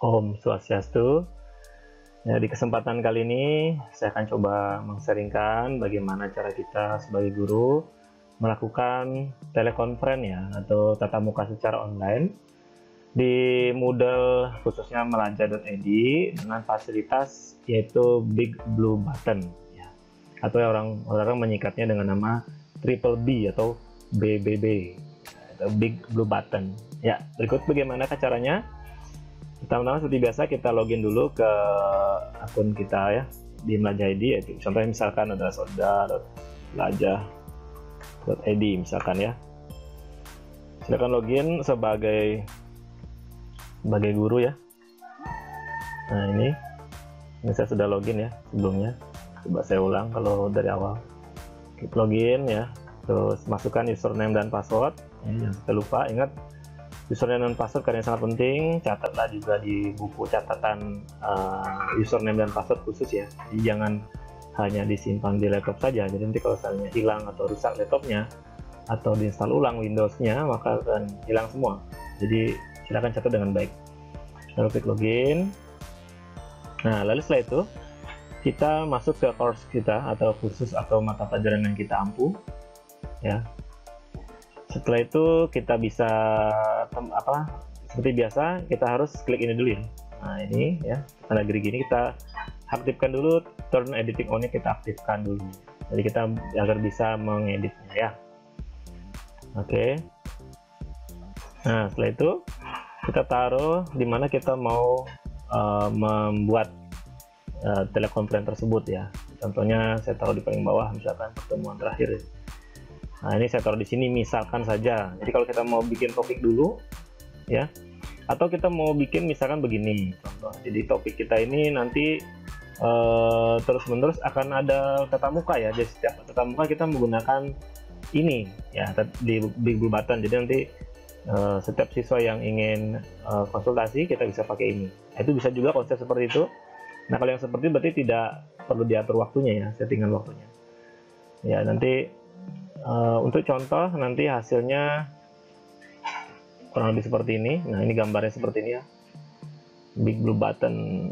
Om Swastiastu. Ya, di kesempatan kali ini saya akan coba meng-sharingkan bagaimana cara kita sebagai guru melakukan telekonferensi ya atau tatap muka secara online di Moodle khususnya melaja.id dengan fasilitas yaitu Big Blue Button ya. Atau orang menyingkatnya dengan nama Triple B atau BBB atau Big Blue Button. Ya, berikut bagaimana caranya. Pertama-tama seperti biasa kita login dulu ke akun kita ya di Melaja ID, yaitu contohnya misalkan adalah soda.melaja.id misalkan ya. Silakan login sebagai guru ya. Nah ini saya sudah login ya sebelumnya. Coba saya ulang kalau dari awal. Klik login ya, terus masukkan username dan password. Jangan sampai lupa, ingat username dan password karena sangat penting. Catatlah juga di buku catatan username dan password khusus ya. Jadi jangan hanya disimpan di laptop saja. Jadi nanti kalau misalnya hilang atau rusak laptopnya atau diinstal ulang Windows-nya, maka akan hilang semua. Jadi silakan catat dengan baik. Lalu klik login. Nah, lalu setelah itu kita masuk ke course kita atau khusus atau mata pelajaran yang kita ampu ya. Setelah itu kita bisa seperti biasa kita harus klik ini dulu ya. Nah ini ya tanda gerigi ini kita aktifkan dulu, turn editing on-nya kita aktifkan dulu. Jadi kita agar bisa mengeditnya ya. Oke. Nah setelah itu kita taruh di mana kita mau membuat telekonferensi tersebut ya. Contohnya saya taruh di paling bawah misalkan pertemuan terakhir. Nah ini saya taruh di sini misalkan saja. Jadi kalau kita mau bikin topik dulu ya, atau kita mau bikin misalkan begini contoh. Jadi topik kita ini nanti terus-menerus akan ada tatap muka ya. Jadi setiap tatap muka kita menggunakan ini ya di Big Blue Button. Jadi nanti setiap siswa yang ingin konsultasi kita bisa pakai ini. Itu bisa juga konsep seperti itu. Nah kalau yang seperti itu berarti tidak perlu diatur waktunya ya, settingan waktunya. Ya nanti untuk contoh nanti hasilnya kurang lebih seperti ini. Nah ini gambarnya seperti ini ya, Big Blue Button.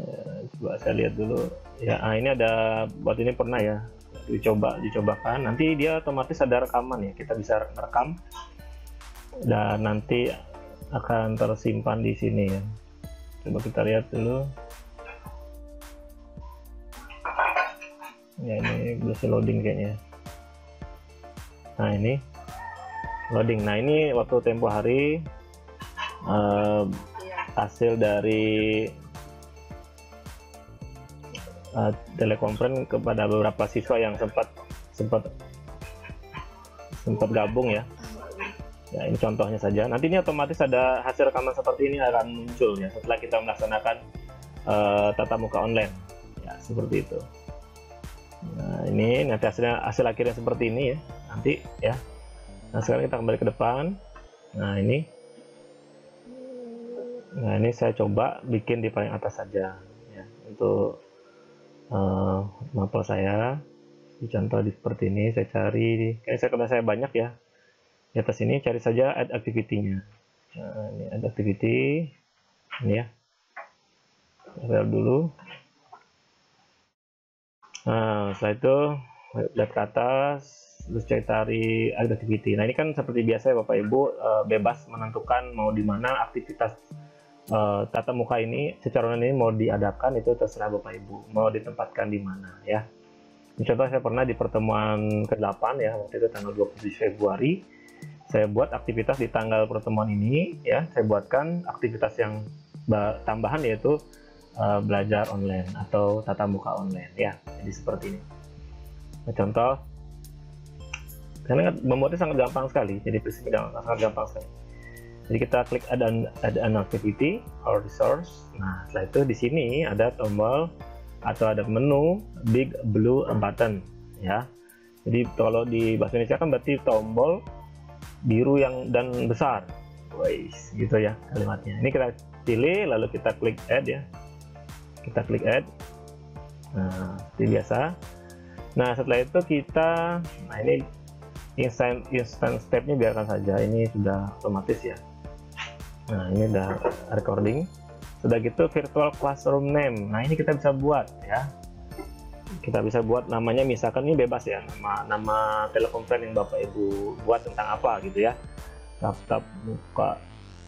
Coba saya lihat dulu ya. Nah, ini ada buat ini pernah ya dicobakan. Nanti dia otomatis ada rekaman ya, kita bisa rekam dan nanti akan tersimpan di sini ya. Coba kita lihat dulu ya, ini belum loading kayaknya. Nah ini loading. Nah ini waktu tempo hari hasil dari telekonferensi kepada beberapa siswa yang sempat gabung ya. Ya ini contohnya saja. Nanti ini otomatis ada hasil rekaman seperti ini akan muncul ya setelah kita melaksanakan tatap muka online. Ya seperti itu. Nah ini nanti hasil akhirnya seperti ini ya nanti ya. Nah sekarang kita kembali ke depan. Nah ini saya coba bikin di paling atas saja ya untuk mapel saya. Di contoh seperti ini saya cari, karena saya banyak ya di atas ini, cari saja add activity-nya. Nah ini add activity ini ya, saya dulu. Nah setelah itu lihat ke atas, terus cari add activity. Nah ini kan seperti biasa ya Bapak Ibu, bebas menentukan mau di mana aktivitas tatap muka ini secara online ini mau diadakan, itu terserah Bapak Ibu mau ditempatkan di mana ya. Ini contoh saya pernah di pertemuan ke-8 ya, waktu itu tanggal 27 Februari saya buat aktivitas di tanggal pertemuan ini ya, saya buatkan aktivitas yang tambahan yaitu belajar online atau tatap muka online ya. Jadi seperti ini. Nah, contoh karena membuatnya sangat gampang sekali, jadi prinsipnya sangat gampang sekali. Jadi kita klik add an activity or resource. Nah setelah itu di sini ada tombol atau ada menu Big Blue Button ya. Jadi kalau di bahasa Indonesia kan berarti tombol biru yang dan besar. Wais, gitu ya kalimatnya. Ini kita pilih lalu kita klik add ya. Kita klik add. Nah seperti biasa. Nah setelah itu kita, nah ini instant step-nya biarkan saja, ini sudah otomatis ya. Nah ini udah recording. Sudah gitu virtual classroom name. Nah, ini kita bisa buat ya. Kita bisa buat namanya, misalkan ini bebas ya, nama telekonferensi yang Bapak Ibu buat tentang apa gitu ya. Tatap muka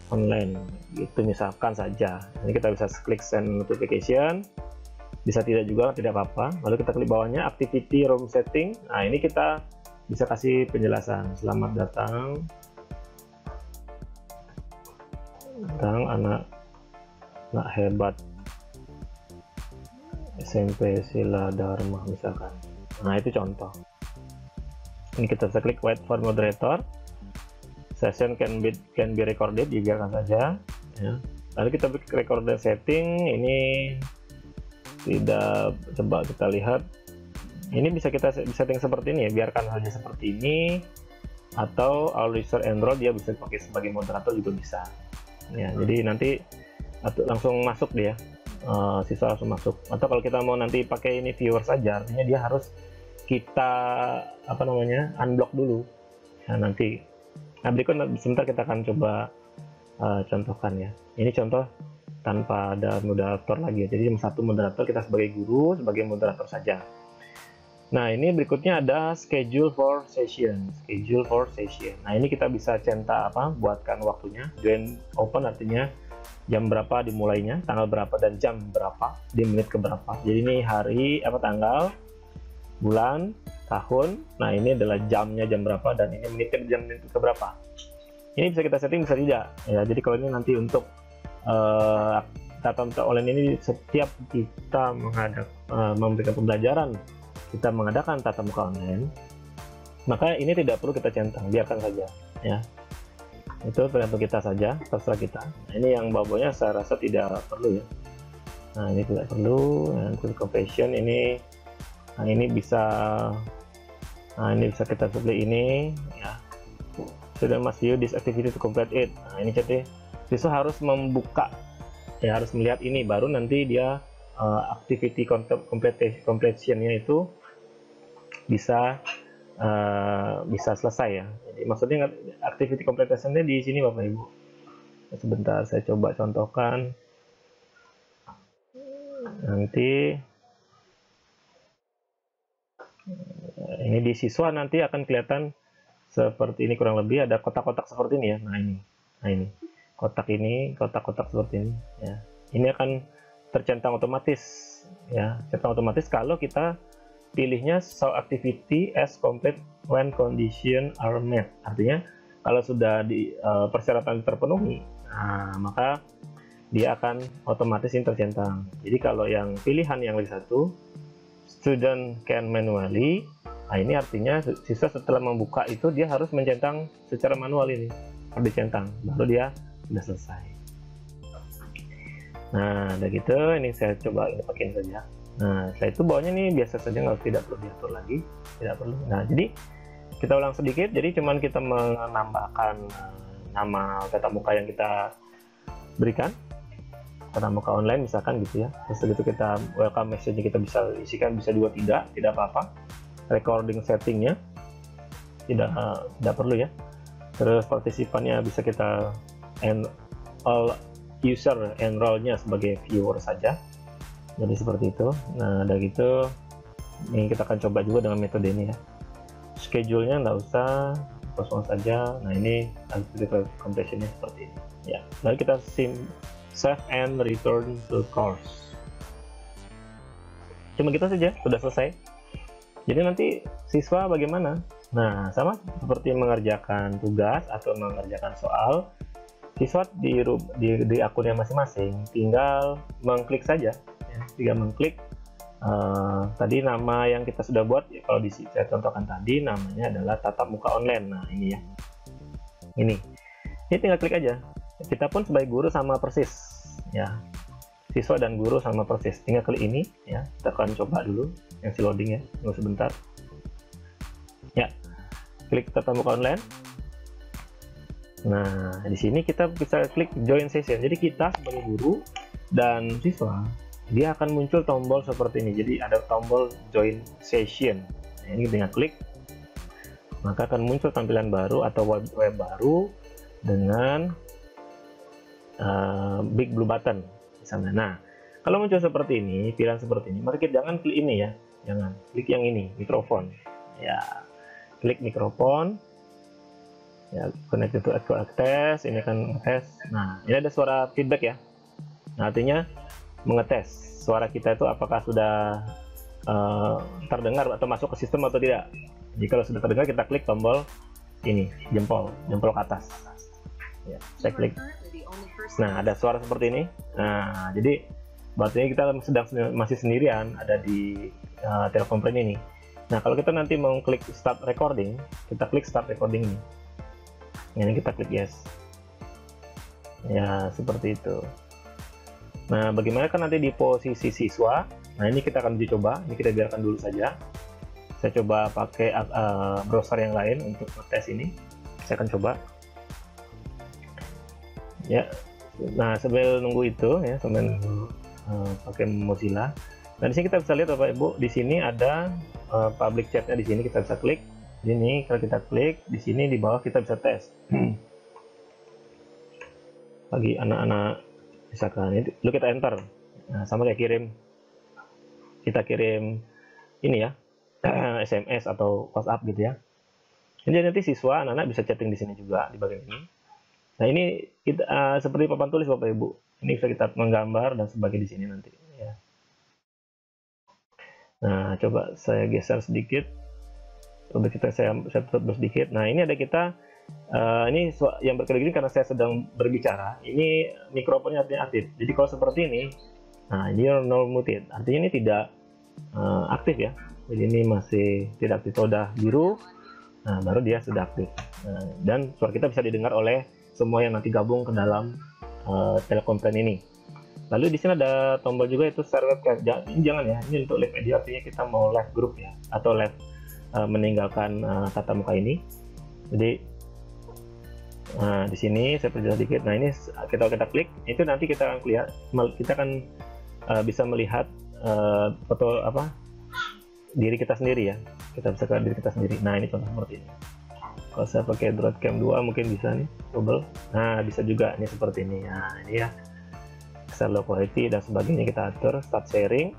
online gitu misalkan saja. Ini kita bisa klik send notification. Bisa tidak juga, tidak apa-apa. Lalu kita klik bawahnya activity room setting. Nah, ini kita bisa kasih penjelasan. Selamat datang anak hebat SMP Sila Dharma misalkan. Nah, itu contoh. Ini kita bisa klik wait for moderator. Session can be recorded, dibiarkan saja ya. Lalu kita klik recorder setting. Ini tidak, coba kita lihat. Ini bisa kita setting seperti ini ya, biarkan saja seperti ini, atau all user enroll dia bisa pakai sebagai moderator juga bisa ya. Jadi nanti langsung masuk dia, siswa langsung masuk. Atau kalau kita mau nanti pakai ini viewer saja, artinya dia harus kita unblock dulu ya, nanti. Nah, berikut sebentar kita akan coba contohkan ya. Ini contoh tanpa ada moderator lagi ya. Jadi cuma satu moderator, kita sebagai guru, sebagai moderator saja. Nah, ini berikutnya ada schedule for session. Nah, ini kita bisa centang buatkan waktunya. Join open artinya jam berapa dimulainya, tanggal berapa, dan jam berapa, di menit ke berapa. Jadi ini hari, tanggal, bulan, tahun. Nah, ini adalah jamnya jam berapa, dan ini menitnya jam ke berapa. Ini bisa kita setting, bisa tidak ya. Jadi kalau ini nanti untuk tatap muka online ini, setiap kita memberikan pembelajaran, kita mengadakan tatap muka online, maka ini tidak perlu kita centang, biarkan saja ya. Itu tergantung kita saja, terserah kita. Nah, ini yang bawahnya saya rasa tidak perlu ya. Nah, ini tidak perlu. Nanti confession ini, nah ini bisa, kita pilih ini ya. Sudah must use this activity to complete it. Nah, ini jadi siswa harus membuka ya, harus melihat ini, baru nanti dia activity completion-nya itu bisa selesai ya. Jadi maksudnya activity completion-nya di sini Bapak Ibu. Sebentar saya coba contohkan. Nanti ini di siswa nanti akan kelihatan seperti ini, kurang lebih ada kotak-kotak seperti ini ya. Nah, ini kotak-kotak seperti ini ya. Ini akan tercentang otomatis ya, centang otomatis kalau kita pilihnya show activity as complete when condition are met. Artinya kalau sudah di persyaratan terpenuhi, nah, maka dia akan otomatis ini tercentang. Jadi kalau yang pilihan yang list 1, student can manually, nah ini artinya siswa setelah membuka itu dia harus mencentang secara manual, ini harus dicentang, baru dia sudah selesai. Nah, udah gitu, ini saya coba ini pakein saja. Nah, setelah itu bawahnya nih biasa saja, tidak perlu diatur lagi, tidak perlu. Nah, jadi kita ulang sedikit. Jadi cuman kita menambahkan nama tatap muka yang kita berikan, tatap muka online misalkan gitu ya. Terus begitu kita welcome message kita bisa isikan, bisa juga tidak apa-apa. Recording settingnya tidak perlu ya. Terus partisipannya bisa kita all user enroll-nya sebagai viewer saja. Jadi seperti itu. Nah, udah gitu, ini kita akan coba juga dengan metode ini ya. Schedule-nya nggak usah, kosong saja. Nah, ini activity completion-nya seperti ini ya. Lalu kita save and return to course. Cuma kita saja, sudah selesai. Jadi nanti siswa bagaimana? Nah, sama seperti mengerjakan tugas atau mengerjakan soal, siswa di akunnya masing-masing tinggal mengklik saja. Tinggal mengklik tadi nama yang kita sudah buat ya, kalau saya contohkan tadi namanya adalah tatap muka online. Nah, ini ya, ini tinggal klik aja. Kita pun sebagai guru sama persis ya, siswa dan guru sama persis, tinggal klik ini ya. Kita akan coba dulu yang si loading ya, tunggu sebentar ya. Klik tatap muka online. Nah, di sini kita bisa klik join session. Jadi kita sebagai guru dan siswa, dia akan muncul tombol seperti ini. Jadi ada tombol join session. Nah, ini dengan klik, maka akan muncul tampilan baru atau web baru dengan big blue button. misalnya. Nah, kalau muncul seperti ini, pilihan seperti ini, mari kita jangan klik ini ya, jangan klik yang ini, mikrofon. Ya, klik mikrofon. Ya, connect to access, ini kan tes. Nah, ini ada suara feedback ya. Nah, artinya mengetes suara kita itu apakah sudah terdengar atau masuk ke sistem atau tidak. Jadi kalau sudah terdengar, kita klik tombol ini, jempol ke atas. Ya, saya klik. Nah, ada suara seperti ini. Nah, jadi berarti kita masih sendirian ada di telekonferensi ini. Nah, kalau kita nanti mau klik start recording, kita klik start recording ini. Ini kita klik yes. Ya, seperti itu. Nah, bagaimana kan nanti di posisi siswa? Nah, ini kita akan uji coba. Ini kita biarkan dulu saja. Saya coba pakai browser yang lain untuk tes ini. Saya akan coba. Ya. Nah, sambil nunggu itu ya, sambil pakai Mozilla. Nah, di sini kita bisa lihat Bapak Ibu, di sini ada public chatnya, di sini kita bisa klik. Ini kalau kita klik di sini di bawah kita bisa tes. Bagi anak-anak misalkan ini, lalu kita enter. Nah, sama kayak kita kirim ini ya, SMS atau WhatsApp gitu ya. Jadi nanti siswa anak-anak bisa chatting di sini juga di bagian ini. Nah, ini kita seperti papan tulis Bapak Ibu. Ini bisa kita menggambar dan sebagainya di sini nanti ya. Nah, coba saya geser sedikit. Coba saya tutup sedikit. Nah, ini ada kita ini yang berkedip ini karena saya sedang berbicara. Ini mikrofonnya artinya aktif. Jadi kalau seperti ini, nah ini no muted. Artinya ini tidak aktif ya. Jadi ini masih tidak aktif. Sudah biru, nah baru dia sudah aktif. Nah, dan suara kita bisa didengar oleh semua yang nanti gabung ke dalam telekonferensi ini. Lalu di sini ada tombol juga itu share webcam. Jangan ya, ini untuk live video, artinya kita mau live group ya, atau live meninggalkan tatap muka ini. Jadi di sini saya perjelas sedikit. Nah, ini kita klik, itu nanti kita akan bisa melihat foto diri kita sendiri ya. Kita bisa lihat diri kita sendiri. Nah, ini contoh seperti ini. Kalau saya pakai Broadcam 2 mungkin bisa nih, double. Nah, bisa juga ini seperti ini. Nah, ini ya. Bisa low quality dan sebagainya kita atur, start sharing.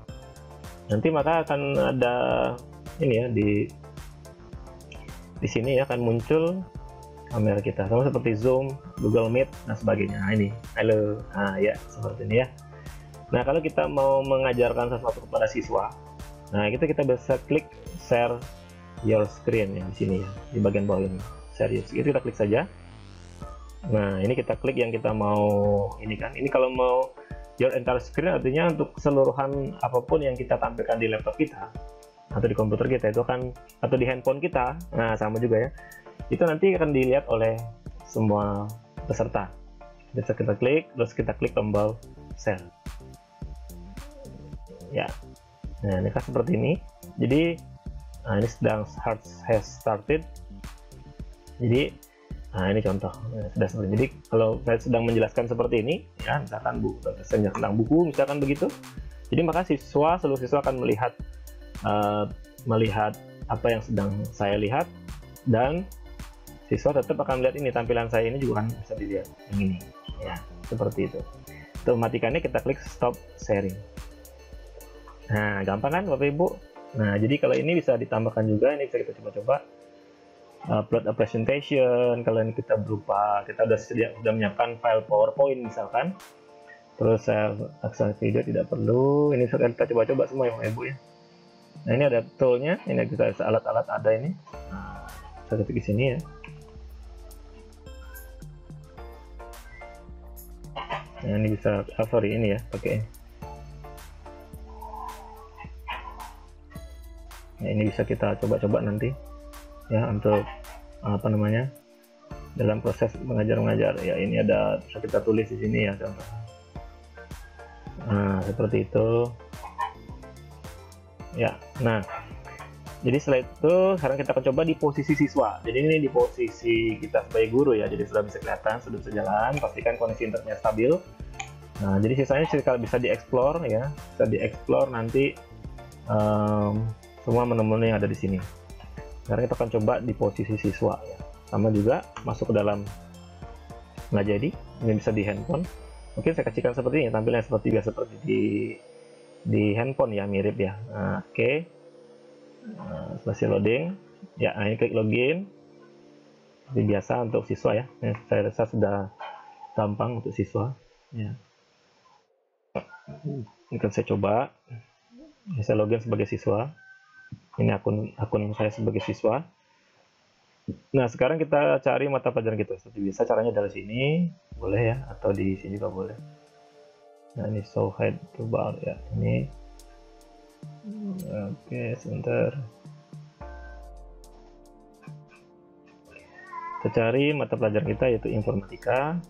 Nanti maka akan ada ini ya di sini ya akan muncul kamera kita sama seperti Zoom, Google Meet dan sebagainya. Nah, ini halo, nah ya seperti ini ya. Nah, kalau kita mau mengajarkan sesuatu kepada siswa, nah kita bisa klik share your screen ya di sini ya, di bagian bawah ini share your screen, kita klik saja. Nah, ini kita klik yang kita mau ini kan. Ini kalau mau your entire screen artinya untuk keseluruhan apapun yang kita tampilkan di laptop kita atau di komputer kita itu akan, atau di handphone kita, nah sama juga ya, itu nanti akan dilihat oleh semua peserta. Bisa kita klik, terus kita klik tombol share ya. Nah, ini kan seperti ini. Jadi ini sedang has started. Jadi ini contoh sudah seperti ini. Jadi kalau saya sedang menjelaskan seperti ini ya, misalkan tentang buku misalkan begitu, jadi maka seluruh siswa akan melihat apa yang sedang saya lihat, dan siswa tetap akan melihat ini, tampilan saya ini juga kan bisa dilihat yang ini ya, seperti itu. Untuk mematikannya kita klik stop sharing. Nah, gampang kan Bapak Ibu. Nah, jadi kalau ini bisa ditambahkan juga, ini bisa kita coba-coba upload a presentation. Kalau ini kita sudah menyiapkan file PowerPoint misalkan, terus saya akses video tidak perlu, ini kita coba-coba semua ya Bapak Ibu ya. Nah, ini ada toolnya, ini kita alat-alat ada ini. Nah, saya ketik di sini ya. Nah, ini bisa ini ya pakai. Nah, ini bisa kita coba-coba nanti ya untuk dalam proses mengajar ya. Ini ada, bisa kita tulis di sini ya contoh. Nah, seperti itu ya. Nah, jadi setelah itu sekarang kita akan coba di posisi siswa. Jadi ini di posisi kita sebagai guru ya, jadi sudah bisa kelihatan, sudah bisa jalan. Pastikan koneksi internetnya stabil. Nah, jadi sisanya bisa dieksplor ya, bisa dieksplor nanti semua menu-menu yang ada di sini. Sekarang kita akan coba di posisi siswa ya, sama juga masuk ke dalam nggak jadi, ini bisa di handphone. Mungkin saya kecilkan seperti ini, tampilannya seperti biasa seperti di handphone ya, mirip ya. Nah, oke. Masih loading. Ya, ini klik login. Seperti biasa untuk siswa ya. Saya rasa sudah gampang untuk siswa. Ya. Ini kan saya coba. Saya login sebagai siswa. Ini akun saya sebagai siswa. Nah, sekarang kita cari mata pelajaran kita. Seperti biasa caranya dari sini, boleh ya, atau di sini juga boleh. Nah, ini show hide to bar ya. Ini. Oke, sebentar. Kita cari mata pelajaran kita yaitu informatika.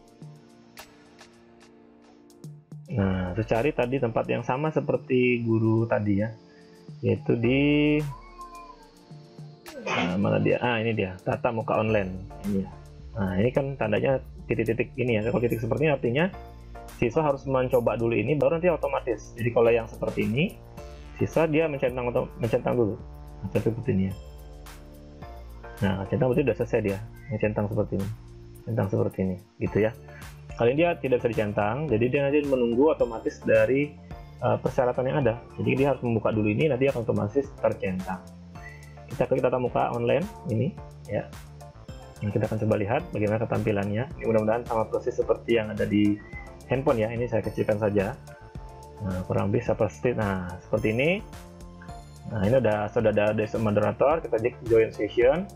Nah, saya cari tadi tempat yang sama seperti guru tadi ya, yaitu di mana dia? Ini dia, tatap muka online. Ini ya. Nah, ini kan tandanya titik-titik ini ya. Kalau titik seperti ini artinya siswa harus mencoba dulu ini, baru nanti otomatis. Jadi kalau yang seperti ini, siswa dia mencentang dulu. Nah, seperti ini ya. Nah, centang berarti sudah selesai dia. Mencentang seperti ini. Centang seperti ini, gitu ya. Kali ini dia tidak bisa dicentang, jadi dia nanti menunggu otomatis dari persyaratan yang ada. Jadi dia harus membuka dulu ini, nanti akan otomatis tercentang. Kita klik tatap muka online ini ya. Nah, kita akan coba lihat bagaimana ketampilannya. Mudah-mudahan sama proses seperti yang ada di handphone ya. Ini saya kecilkan saja. Nah, kurang lebih seperti ini. Nah, ini sudah ada moderator. Kita klik join session.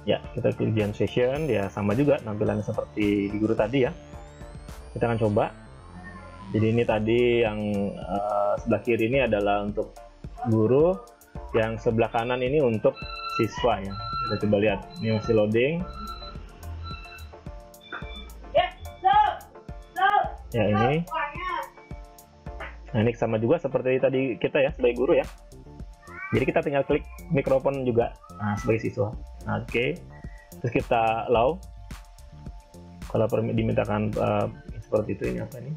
Ya, kita klik join session. Dia sama juga tampilannya seperti di guru tadi ya. Kita akan coba. Jadi ini tadi yang sebelah kiri ini adalah untuk guru, yang sebelah kanan ini untuk siswa ya. Kita coba lihat, ini masih loading ya. Ini nah, ini sama juga seperti tadi kita ya sebagai guru ya. Jadi kita tinggal klik mikrofon juga sebagai siswa. Oke. Terus kita allow kalau dimintakan seperti itu. Ini apa ini?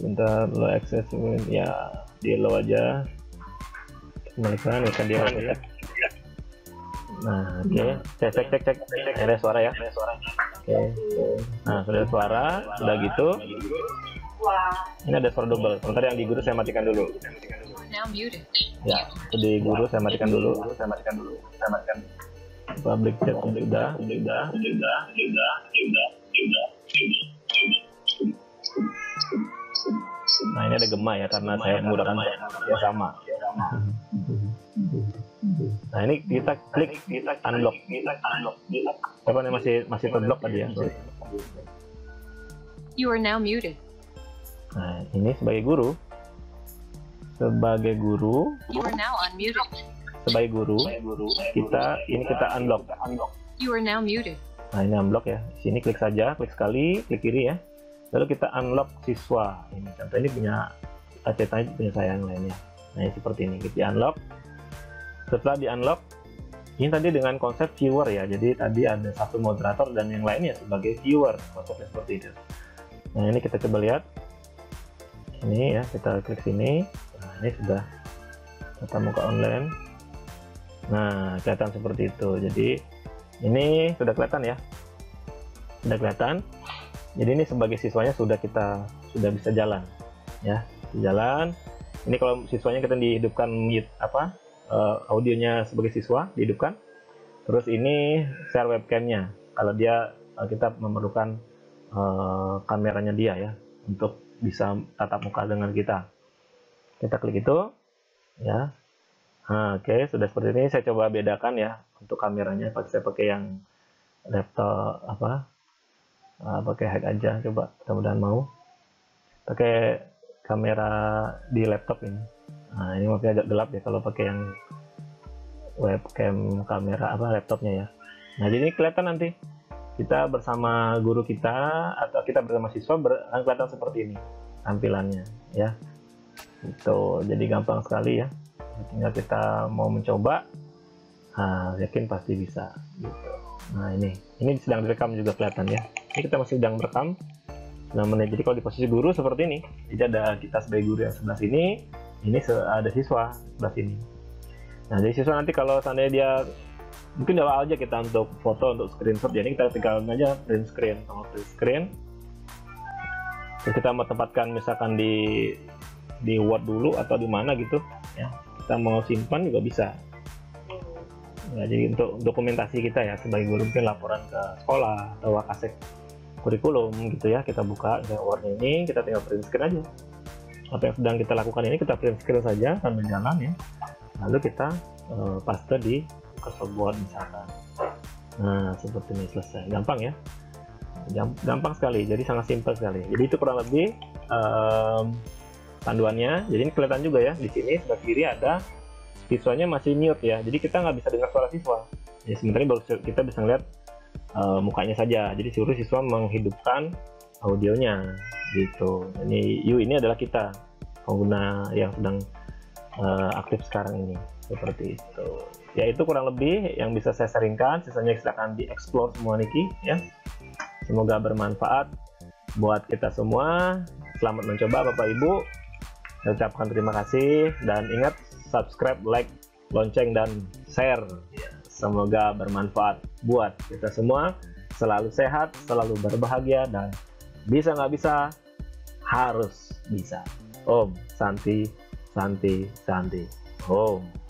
Sebentar, low access ya, di allow aja. Kembalikan akan dia ya. Nah, oke. Cek. Ada suara ya. Oke. Nah, sudah ada suara, sudah gitu. Ini ada suara double. Sebentar, yang di guru saya matikan dulu. Ya, di guru saya matikan dulu. Public chat udah. Nah, ini ada gema ya karena saya menggunakan yang sama. Nah, ini kita klik unlock. Apa nih, masih terblok tadi ya. You are now muted. Nah, ini sebagai guru. You are now unmuted. Sebagai guru, kita unlock. You are now muted. Nah, ini unlock ya. Sini klik saja, klik sekali, klik kiri ya. Lalu kita unlock siswa. Ini contoh ini punya ceritanya punya saya yang lainnya. Nah, ini seperti ini. Kita unlock. Setelah di unlock, ini tadi dengan konsep viewer ya. Jadi tadi ada satu moderator dan yang lainnya sebagai viewer. Konsepnya seperti itu. Nah, ini kita coba lihat. Ini ya, kita klik sini. Nah, ini sudah tatap muka online. Nah, kelihatan seperti itu. Jadi ini sudah kelihatan ya. Sudah kelihatan. Jadi ini sebagai siswanya sudah bisa jalan ya, jalan. Ini kalau siswanya kita dihidupkan audionya sebagai siswa dihidupkan. Terus ini share webcamnya. Kalau kita memerlukan kameranya dia ya untuk bisa tatap muka dengan kita. Kita klik itu ya. Nah, oke, sudah seperti ini. Saya coba bedakan ya untuk kameranya. Saya pakai yang laptop pakai hack aja, coba, mudah-mudahan mau pakai kamera di laptop ini. Nah, ini mungkin agak gelap ya kalau pakai yang webcam kamera laptopnya ya. Nah, jadi ini kelihatan nanti kita bersama guru kita atau kita bersama siswa kelihatan seperti ini tampilannya ya. Itu jadi gampang sekali ya. Tinggal kita mau mencoba, yakin pasti bisa gitu. Nah, ini sedang direkam juga kelihatan ya. Ini kita masih sedang merekam. Nah, jadi kalau di posisi guru seperti ini, jadi ada kita sebagai guru yang sebelah sini, ini ada siswa sebelah sini. Nah, jadi siswa nanti kalau seandainya dia mungkin di awal aja kita untuk foto, untuk screenshot, jadi kita tinggal aja print screen. Kalau print screen, terus kita mau tempatkan misalkan di Word dulu atau di mana gitu ya, kita mau simpan juga bisa. Nah, jadi untuk dokumentasi kita ya sebagai guru, mungkin laporan ke sekolah atau wakasek kurikulum gitu ya, kita buka Word ini, kita tinggal print screen aja. Apa yang sedang kita lakukan ini kita print screen saja sambil jalan ya, lalu kita paste di Microsoft Word misalkan. Nah seperti ini, selesai, gampang ya, gampang sekali, jadi sangat simpel sekali. Jadi itu kurang lebih panduannya. Jadi ini kelihatan juga ya, di sini sebelah kiri ada siswanya masih mute ya, jadi kita nggak bisa dengar suara siswa. Ya sebenarnya baru kita bisa ngeliat mukanya saja. Jadi suruh siswa menghidupkan audionya gitu. Ini you ini adalah kita pengguna yang sedang aktif sekarang ini, seperti itu. Ya itu kurang lebih yang bisa saya sharingkan. Sisanya silakan dieksplor semua Niki ya. Semoga bermanfaat buat kita semua. Selamat mencoba Bapak Ibu. Saya ucapkan terima kasih dan ingat subscribe, like, lonceng dan share. Semoga bermanfaat buat kita semua. Selalu sehat, selalu berbahagia, dan bisa nggak bisa harus bisa. Om Santi Santi Santi Om.